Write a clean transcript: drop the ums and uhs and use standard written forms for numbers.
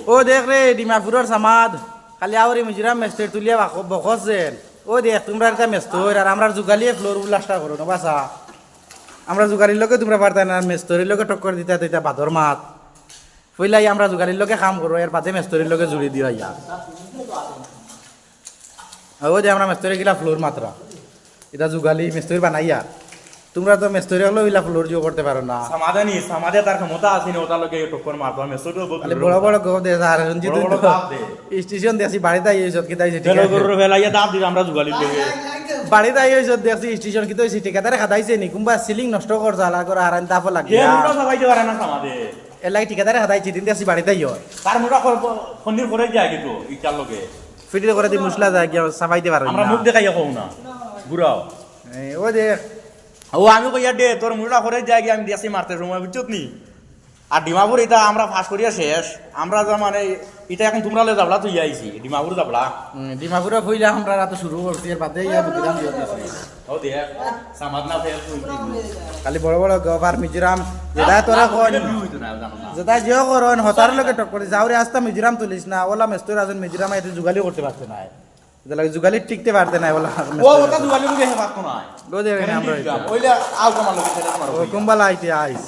ও দেখ রে ডিমাপুরের সামাদ খালি আওরি মিজোরাম মেস্তের তুলিয়া বখসছেন ও দেখ তোমরা একটা মেস্তর আর আমরা যুগালিয়ে ফ্লোর উল্লাসটা করো না বাসা আমরা যুগালির লোকে তোমরা পারতাই না মেস্তরির লোকে টক্কর দিতে এটা বাদর মাত পইলাই আমরা যুগালির লোকে কাম করো এর বাদে মেস্তরির লোকে জুড়ি দিও ইয়া ও যে আমরা মেস্তরি গিলা ফ্লোর মাত্রা এটা যুগালি মেস্তরি বানাইয়া তোমরা তো মেস্তরি হলো ইলা ফ্লোর জিও করতে পারো না সমাধানী সমাধে তার ক্ষমতা আছে না ওটা লোকে টক্কর মারতো মেসোটো খালি বড় বড় গো দে আর রঞ্জিত স্টেশন দেছি বাড়িতে আইছ কি তাইছে ঠিক আছে গরুর বেলাইয়া দাব দিই আমরা যুগালি লেগে বাড়িতে আইছ দেখছি স্টেশন কি তাইছে ঠিকাদারে খাদাইছে নি কুম্বা সিলিং নষ্ট কর জালা করে আর আনতা ফল লাগে এমনটা সবাই পারে না সমাধে এলাই ঠিকাদারে খাদাইছে দিন দেছি বাড়িতে আইও তার মোটা ফন্দির করে যায় কিন্তু ইটার লোকে ফিটিতে করে দি মুসলা যায় কি সাফাইতে পারো আমরা মুখ দেখাইয়া কও না বুড়াও ও যে ও আমি কইয়া দে তোর মোটা করে যায় কি আমি দেশি মারতে সময় বুঝছত নি আর ডিমাপুর এটা আমরা ফাঁস করিয়া শেষ আমরা যা মানে এটা এখন তোমরা লে যাবলা তুই আইছি ডিমাপুর যাবলা ডিমাপুরে কইলা আমরা রাত শুরু করছি এর বাদে ইয়া বুঝলাম দিও ও দে সমাজ না ফেল খালি বড় বড় গভার মিজোরাম যেটা তোরা কোন যেটা জিও করন হতার লোকে টক্কর যাওরে আস্তা মিজোরাম তুলিস না ওলা মেস্তর আজন মিজোরাম এতে যুগালি করতে পারতে না এটা লাগে যুগালি টিকতে পারতে না ওলা ও ওটা দুয়ালি মুখে হেবাত কোন আয় গো দেখেন আমরা ওইলা আল কামাল লোকে ছেলে মারো ও কুম্বালা আইতে আইস